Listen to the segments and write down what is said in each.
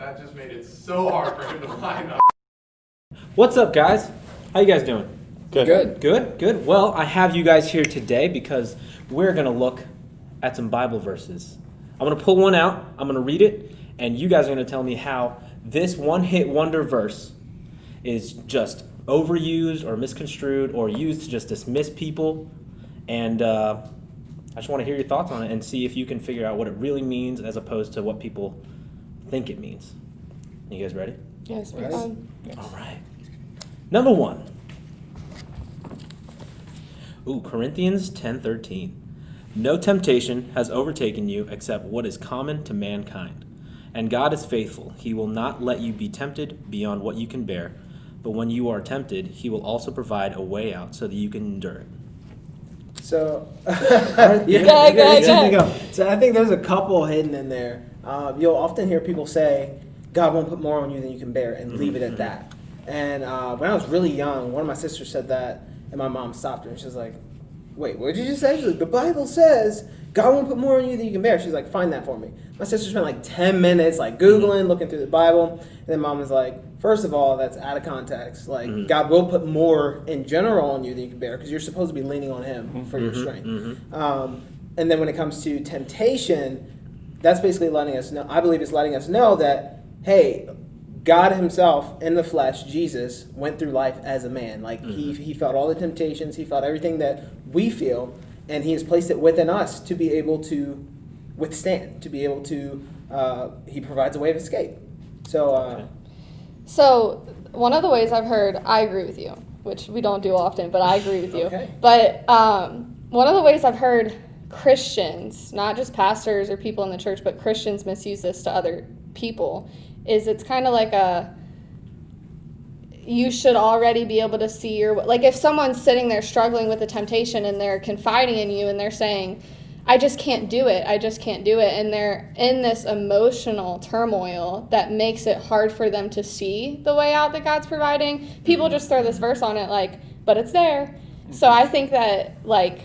That just made it so hard for him to line up. What's up, guys? How you guys doing? Good. Well, I have you guys here today because we're going to look at some Bible verses. I'm going to pull one out, I'm going to read it, and you guys are going to tell me how this one-hit wonder verse is just overused or misconstrued or used to just dismiss people. And I just want to hear your thoughts on it and see if you can figure out what it really means as opposed to what people think it means. You guys ready? Yes, Yes. All right. Number 1. Corinthians 10:13. No temptation has overtaken you except what is common to mankind. And God is faithful. He will not let you be tempted beyond what you can bear. But when you are tempted, he will also provide a way out so that you can endure it. So, Go. So I think there's a couple hidden in there. You'll often hear people say, God won't put more on you than you can bear, and leave it at that. And when I was really young, one of my sisters said that, and my mom stopped her, and she was like, wait, what did you just say? She's like, the Bible says God won't put more on you than you can bear. She's like, find that for me. My sister spent like 10 minutes like Googling, looking through the Bible, and then mom was like, first of all, that's out of context. Like, God will put more in general on you than you can bear, because you're supposed to be leaning on him for your strength. And then when it comes to temptation, that's basically letting us know, I believe it's letting us know that, hey, God himself in the flesh, Jesus, went through life as a man. Like, he felt all the temptations, he felt everything that we feel, and he has placed it within us to be able to withstand, to be able to, he provides a way of escape. So, So one of the ways I've heard, I agree with you, which we don't do often, but I agree with you. Okay. But one of the ways I've heard Christians, not just pastors or people in the church, but Christians misuse this to other people, is it's kind of like you should already be able to see like if someone's sitting there struggling with a temptation and they're confiding in you and they're saying, I just can't do it, and they're in this emotional turmoil that makes it hard for them to see the way out that God's providing. People just throw this verse on it like, but it's there. So I think that like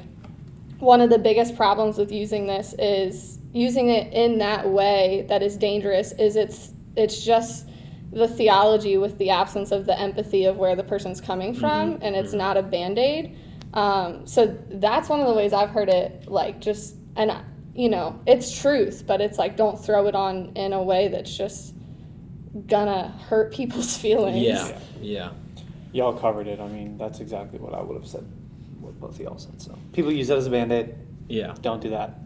one of the biggest problems with using this is using it in that way that is dangerous is it's just the theology with the absence of the empathy of where the person's coming from, and it's not a Band-Aid. So that's one of the ways I've heard it, like just, and it's truth, but it's like, don't throw it on in a way that's just gonna hurt people's feelings. Yeah. Y'all covered it. I mean, that's exactly what I would have said, what both of y'all said. So people use that as a Band-Aid. Yeah. Don't do that.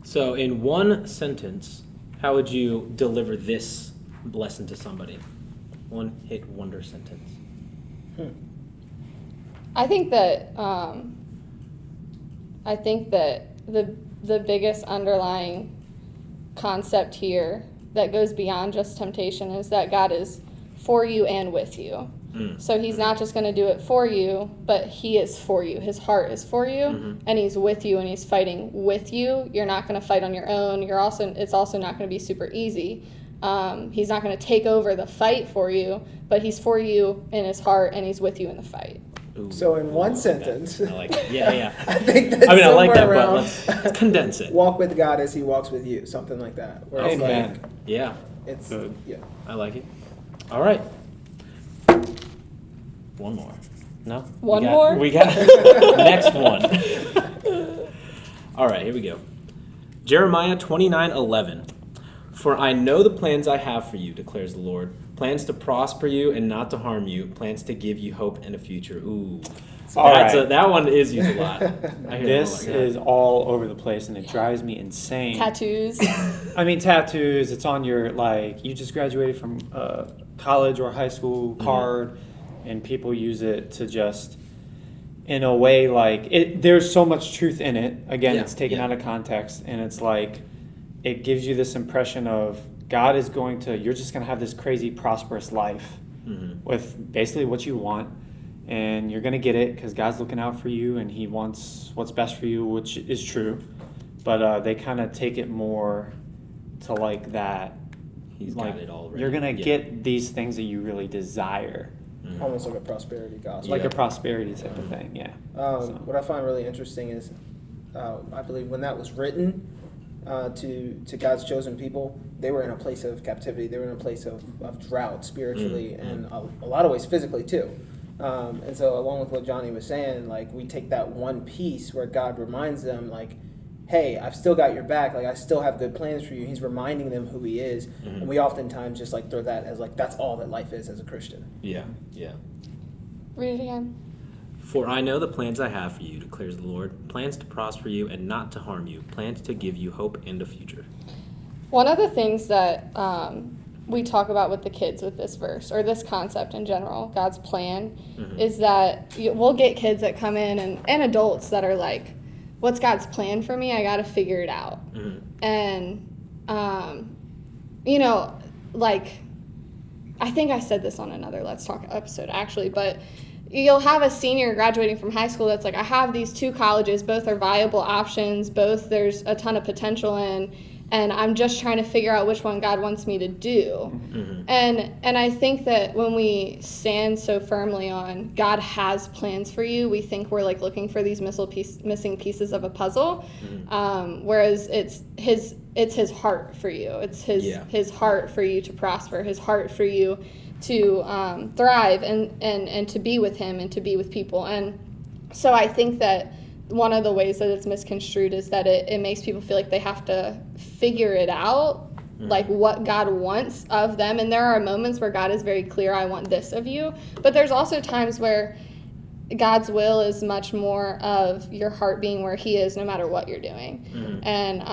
So in one sentence, how would you deliver this lesson to somebody? One hit wonder sentence. I think that the biggest underlying concept here that goes beyond just temptation is that God is for you and with you. So he's not just going to do it for you, but he is for you. His heart is for you, and he's with you, and he's fighting with you. You're not going to fight on your own. It's also not going to be super easy. He's not going to take over the fight for you, but he's for you in his heart, and he's with you in the fight. Ooh, so in one sentence, I like it. Yeah. I think that's I like that, somewhere but around, let's condense it. walk with God as he walks with you, something like that. Where it's Amen. like, Yeah, it's, Good. yeah. I like it. All right. One more. No? One more? We got next one. All right, here we go. Jeremiah 29:11. For I know the plans I have for you, declares the Lord. Plans to prosper you and not to harm you. Plans to give you hope and a future. Ooh. All right. That one is used a lot. I hear This that a lot. is all over the place, and it drives me insane. Tattoos. I mean, tattoos, it's on your, like, you just graduated from college or high school card, and people use it to just, in a way, like, there's so much truth in it. Again, it's taken out of context, and it's like, it gives you this impression of God is you're just going to have this crazy prosperous life with basically what you want, and you're going to get it because God's looking out for you and he wants what's best for you, which is true. But they kind of take it more to like that. He's like, got it already. You're going to get these things that you really desire. Almost like a prosperity gospel. Like a prosperity type of thing, yeah. What I find really interesting is, I believe when that was written, to God's chosen people, they were in a place of captivity. They were in a place of drought spiritually and a lot of ways physically too. And so along with what Johnny was saying, like we take that one piece where God reminds them like, hey, I've still got your back. Like I still have good plans for you. He's reminding them who he is. And we oftentimes just like throw that as like, that's all that life is as a Christian. Yeah. Read it again. For I know the plans I have for you, declares the Lord, plans to prosper you and not to harm you, plans to give you hope and a future. One of the things that we talk about with the kids with this verse, or this concept in general, God's plan, is that we'll get kids that come in and adults that are like, what's God's plan for me? I got to figure it out. And, you know, like, I think I said this on another Let's Talk episode, actually, but you'll have a senior graduating from high school that's like, I have these 2 colleges, both are viable options, both there's a ton of potential in, and I'm just trying to figure out which one God wants me to do. And I think that when we stand so firmly on God has plans for you, we think we're like looking for these missing pieces of a puzzle, whereas it's his heart for you. It's his heart for you to prosper, his heart for you to thrive and to be with him and to be with people. And so I think that one of the ways that it's misconstrued is that it makes people feel like they have to figure it out, like what God wants of them. And there are moments where God is very clear, I want this of you. But there's also times where God's will is much more of your heart being where he is no matter what you're doing. And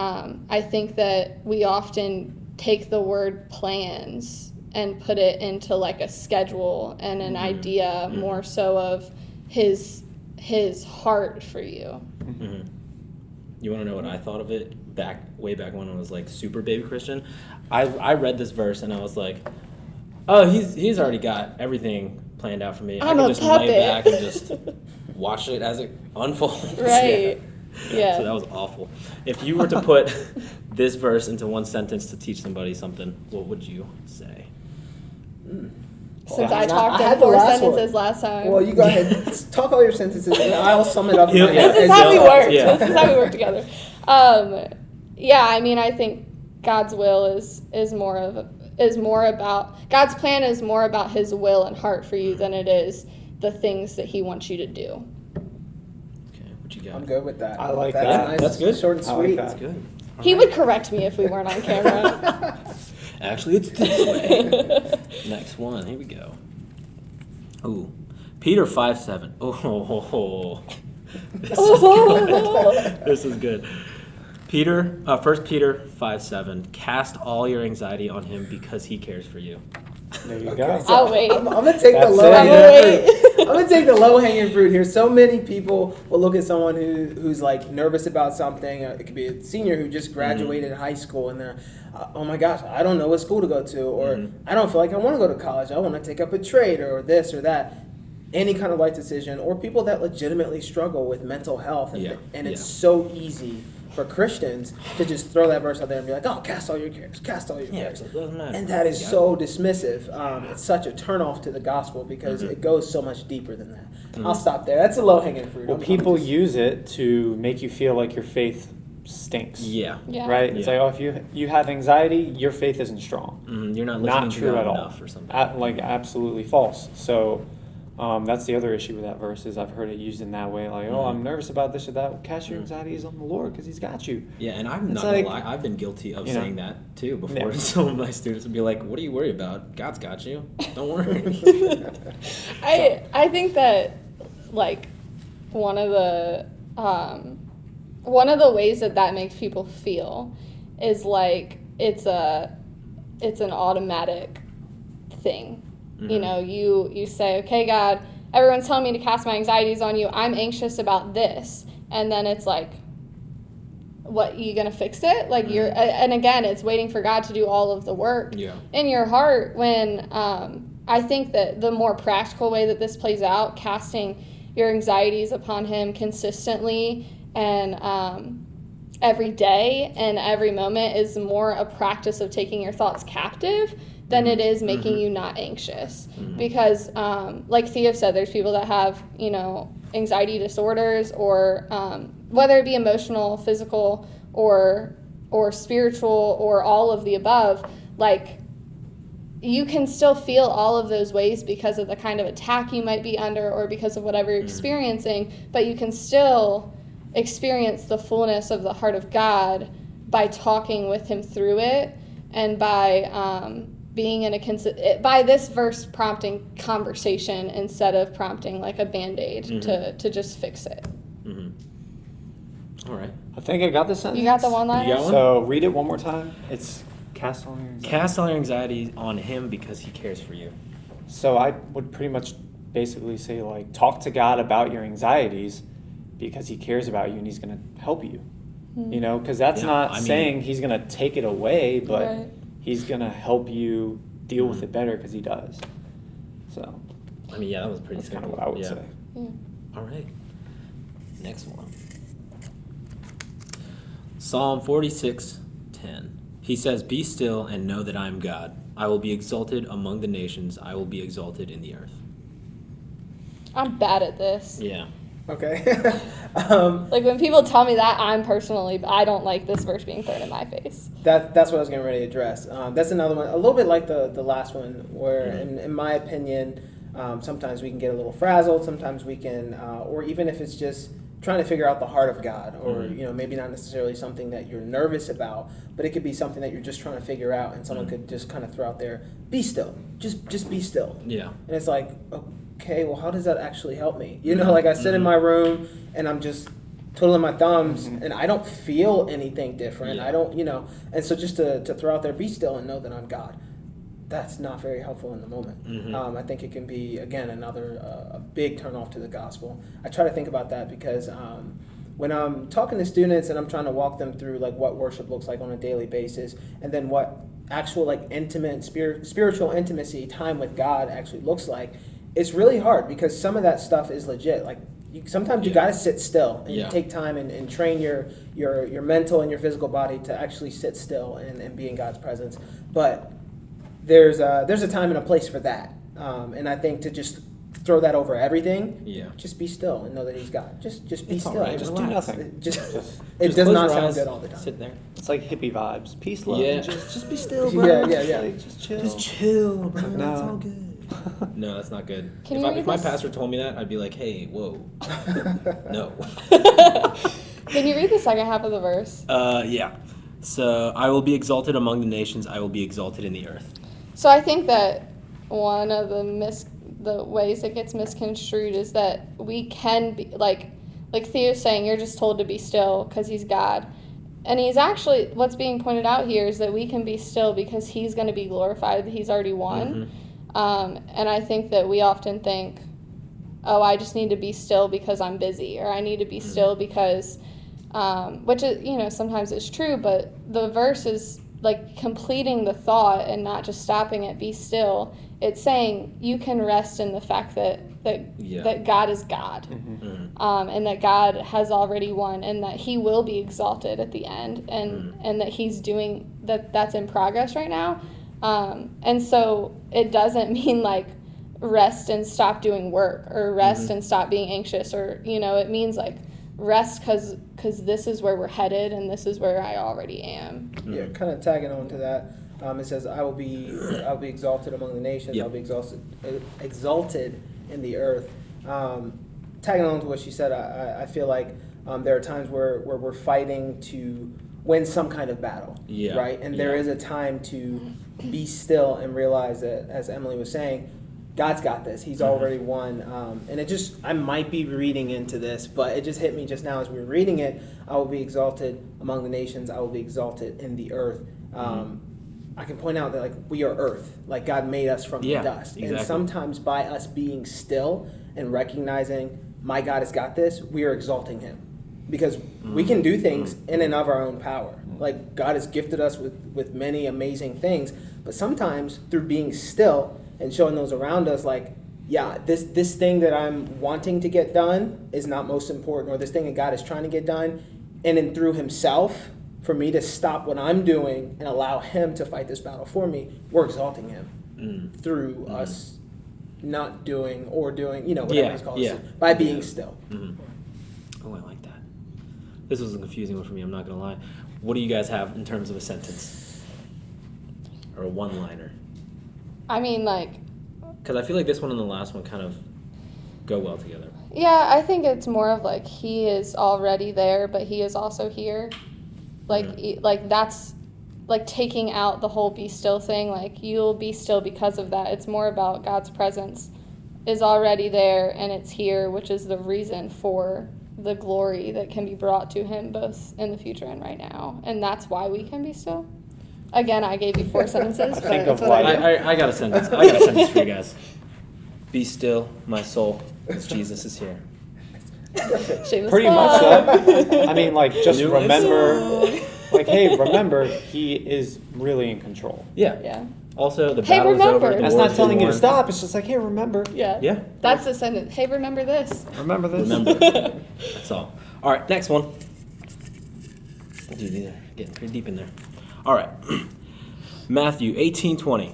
I think that we often take the word plans and put it into like a schedule and an idea more so of his heart for you. You want to know what I thought of it way back when I was like super baby Christian? I read this verse and I was like, oh, he's already got everything planned out for me. I can just lay back and just watch it as it unfolds. Right. Yeah. So that was awful. If you were to put this verse into one sentence to teach somebody something, what would you say? Since I talked in 4 sentences last time. Well, you go ahead. Talk all your sentences, and I'll sum it up. This is how we work. Yeah. This is how we work together. Yeah, I mean, I think God's will is more about God's plan is more about his will and heart for you than it is the things that he wants you to do. Okay, what you got? I'm good with that. I like That's that. Nice. That's good. Short and I like sweet. that. That's good. He would correct me if we weren't on camera. Actually, it's this way. Next one. Here we go. Ooh. Peter 5:7. Oh. This is good. This is good. 1 Peter 5:7. Cast all your anxiety on him because he cares for you. There you Okay, go. so I'll wait. I'm gonna take the That's low it. hanging fruit. I'm gonna take the low hanging fruit here. So many people will look at someone who's like nervous about something. It could be a senior who just graduated high school and they're, oh my gosh, I don't know what school to go to, or I don't feel like I want to go to college. I want to take up a trade or this or that. Any kind of life decision, or people that legitimately struggle with mental health, and it's so easy for Christians to just throw that verse out there and be like, oh, cast all your cares, cast all your cares. It doesn't matter. And that is so dismissive. It's such a turnoff to the gospel because it goes so much deeper than that. I'll stop there. That's a low-hanging fruit. Well, people use it to make you feel like your faith stinks. Yeah. Right? It's like, oh, if you have anxiety, your faith isn't strong. You're not listening Not to true God at all. enough or something. Like, absolutely false. So that's the other issue with that verse is I've heard it used in that way. Like, oh, I'm nervous about this or that. Well, cast your anxieties on the Lord because he's got you. Yeah, and I'm It's not like, gonna lie, I've been guilty of you know, saying that too before. Yeah. Some of my students would be like, "What are you worried about? God's got you. Don't worry." I think that like one of the ways that makes people feel is like it's an automatic thing. You know, you say, okay, God, everyone's telling me to cast my anxieties on you. I'm anxious about this. And then it's like, what, you gonna fix it? Like and again, it's waiting for God to do all of the work in your heart when I think that the more practical way that this plays out, casting your anxieties upon him consistently and every day and every moment is more a practice of taking your thoughts captive than it is making you not anxious. Because like Theo said, there's people that have, you know, anxiety disorders or whether it be emotional, physical, or or spiritual or all of the above, like you can still feel all of those ways because of the kind of attack you might be under or because of whatever you're experiencing, but you can still experience the fullness of the heart of God by talking with him through it, and by being in by this verse prompting conversation instead of prompting like a Band-Aid to just fix it. All right. I think I got the sentence. You got the one-liner? You got one? So read it one more time. It's cast all your anxiety. Cast all your anxiety on him because he cares for you. So I would pretty much basically say, like, talk to God about your anxieties because he cares about you and he's going to help you. You know, because that's Yeah, not I mean- saying he's going to take it away, but Right. he's going to help you deal with it better because he does. So I mean, yeah, that was pretty that's kind simple. of what I would yeah. say. Yeah. All right. Next one. Psalm 46:10. He says, "Be still and know that I am God. I will be exalted among the nations. I will be exalted in the earth." I'm bad at this. Yeah. Okay. Like when people tell me that, I don't like this verse being thrown in my face. That's what I was getting ready to address. That's another one, a little bit like the last one, where in my opinion, sometimes we can get a little frazzled. Sometimes we can, or even if it's just trying to figure out the heart of God, or maybe not necessarily something that you're nervous about, but it could be something that you're just trying to figure out, and someone could just kind of throw out there, "Be still, just be still." Yeah. And it's like, okay, well, how does that actually help me? Like I sit in my room and I'm just twiddling my thumbs and I don't feel anything different. Yeah. I don't, and so just to throw out there, be still and know that I'm God. That's not very helpful in the moment. I think it can be, again, another a big turnoff to the gospel. I try to think about that because when I'm talking to students and I'm trying to walk them through like what worship looks like on a daily basis, and then what actual like intimate spiritual intimacy time with God actually looks like, it's really hard because some of that stuff is legit. Like sometimes you got to sit still and take time and train your mental and your physical body to actually sit still and be in God's presence. But there's a time and a place for that. And I think to just throw that over everything, just be still and know that he's God. Just be It's all still. right, Just do relax. nothing. It Just does close not your sound eyes, good all the time. Sit there. It's like hippie vibes. Peace, love. Yeah. And just be still, bro. Yeah. Like, just chill. Just chill, bro. No. It's all good. No, that's not good. Can you read If my this? pastor told me that, I'd be like, "Hey, whoa, no." Can you read the second half of the verse? Yeah. So I will be exalted among the nations. I will be exalted in the earth. So I think that one of the ways it gets misconstrued is that we can be like Theo's saying, you're just told to be still because he's God. And he's actually, what's being pointed out here is that we can be still because he's going to be glorified, he's already won. And I think that we often think, oh, I just need to be still because I'm busy, or I need to be still because, which is, sometimes it's true, but the verse is like completing the thought and not just stopping at be still. It's saying you can rest in the fact that God is God, and that God has already won, and that he will be exalted at the end, and that he's doing that's in progress right now. And so it doesn't mean like rest and stop doing work, or rest and stop being anxious, or it means like rest because this is where we're headed and this is where I already am. Yeah, kind of tagging on to that. It says, I'll be exalted among the nations. Yep. I'll be exalted in the earth. Tagging on to what she said, I feel like there are times where we're fighting to win some kind of battle, right? And there is a time to be still and realize that, as Emily was saying, God's got this. He's already won. And I might be reading into this, but it just hit me just now as we were reading it. I will be exalted among the nations. I will be exalted in the earth. I can point out that like we are earth, like God made us from the dust. Exactly. And sometimes by us being still and recognizing my God has got this, we are exalting him. Because we can do things in and of our own power. Like God has gifted us with many amazing things, but sometimes through being still and showing those around us, like, this thing that I'm wanting to get done is not most important, or this thing that God is trying to get done, and then through himself, for me to stop what I'm doing and allow him to fight this battle for me, we're exalting him through us not doing or doing, whatever he's called us, by being still. Oh, I like that. This was a confusing one for me, I'm not going to lie. What do you guys have in terms of a sentence or a one-liner? I mean, like, Because I feel like this one and the last one kind of go well together. yeah, I think it's more of like he is already there, but he is also here. Like, like that's like taking out the whole be still thing. Like, you'll be still because of that. It's more about God's presence is already there and it's here, which is the reason for the glory that can be brought to him both in the future and right now. And that's why we can be still. Again, I gave you 4 sentences. But think that's of what like- I do. I got a sentence. I got a sentence for you guys. Be still, my soul, as Jesus is here. Shameless Pretty much plug. that. I mean, like, just NEWLIFE remember, like, hey, remember, he is really in control. Yeah. Yeah. Also, the Hey, battle is over. remember. The That's war's not telling been you to won. stop. It's just like, hey, remember. Yeah. Yeah. That's the sentence. Hey, remember this. Remember this. Remember. That's all. All right, next one. Dude, these are getting pretty deep in there. All right. Matthew 18:20.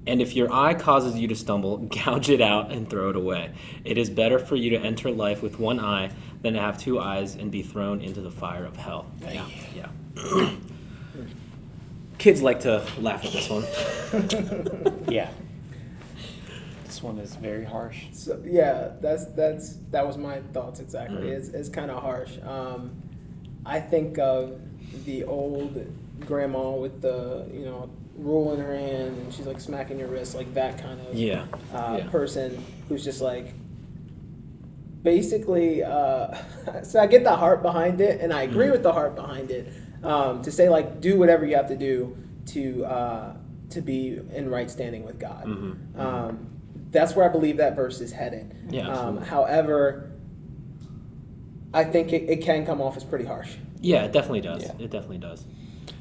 And if your eye causes you to stumble, gouge it out and throw it away. It is better for you to enter life with one eye than to have 2 eyes and be thrown into the fire of hell. Yeah. Yeah. Kids like to laugh at this one. Yeah. This one is very harsh. So yeah, that was my thoughts exactly. Mhm. It's kind of harsh. I think of the old grandma with the rule in her hand and she's like smacking your wrist, like that kind of Yeah. person who's just like basically. So I get the heart behind it, and I agree with the heart behind it. To say like do whatever you have to do to be in right standing with God. Mhm. That's where I believe that verse is headed. Yeah, absolutely. However, I think it can come off as pretty harsh. Yeah, it definitely does. Yeah. It definitely does.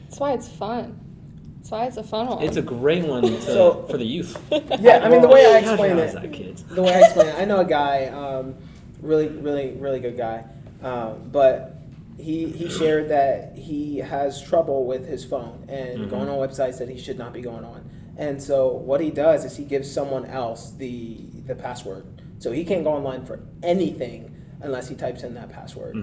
That's why it's fun. That's why it's a fun one. It's a great one So- for the youth. Yeah, I mean the way I How explain is it. that, kids? The way I explain it, I know a guy, really, really, really good guy, but he shared that he has trouble with his phone and going on websites that he should not be going on. And so what he does is he gives someone else the password. So he can't go online for anything unless he types in that password.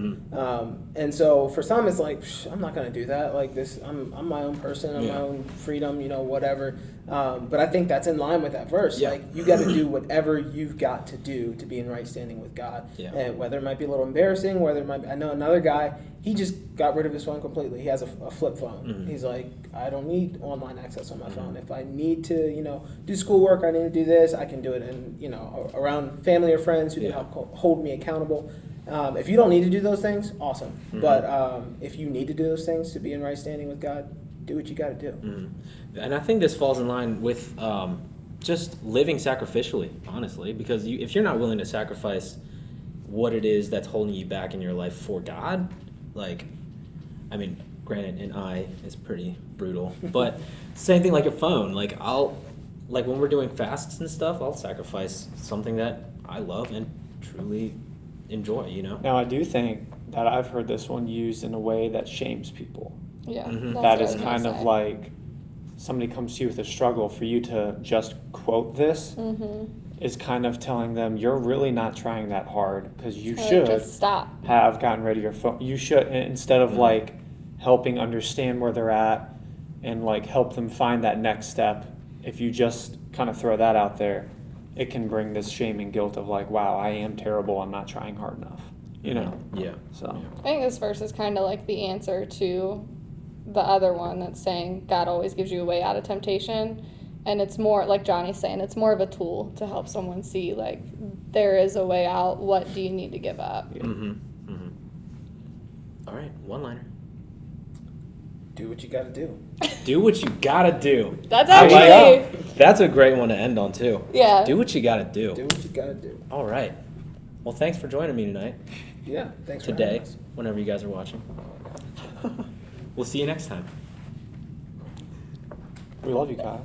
And so for some, it's like, I'm not going to do that. Like this, I'm my own person, I'm my own freedom, whatever. But I think that's in line with that verse. Yeah. Like you got to do whatever you've got to do to be in right standing with God. Yeah. And whether it might be a little embarrassing, whether it might be, I know another guy, he just got rid of his phone completely. He has a flip phone. He's like, I don't need online access on my phone. If I need to, do schoolwork, I need to do this, I can do it. And, around family or friends who can help hold me accountable. If you don't need to do those things, awesome. But if you need to do those things to be in right standing with God, do what you got to do. And I think this falls in line with just living sacrificially, honestly, because if you're not willing to sacrifice what it is that's holding you back in your life for God, like, I mean, granted, an eye is pretty brutal, but same thing like a phone. Like when we're doing fasts and stuff, I'll sacrifice something that I love and truly enjoy, Now, I do think that I've heard this one used in a way that shames people. yeah. Mhm. That's That what I is was gonna kind of say. like somebody comes to you with a struggle, for you to just quote this is kind of telling them you're really not trying that hard, because you should just stop. have gotten rid of your phone. You should, instead of like helping understand where they're at and like help them find that next step, if you just kind of throw that out there, it can bring this shame and guilt of like, wow, I am terrible, I'm not trying hard enough, Yeah. So I think this verse is kind of like the answer to the other one that's saying God always gives you a way out of temptation. And it's more, like Johnny's saying, it's more of a tool to help someone see, like, there is a way out. What do you need to give up? All right, one-liner. Do what you got to do. Do what you gotta do. That's I like actually, that. That's a great one to end on, too. yeah. Do what you gotta do. Do what you got to do. All right. Well, thanks for joining me tonight. Yeah, thanks for Today, having us. whenever you guys are watching. We'll see you next time. we love you, Kyle.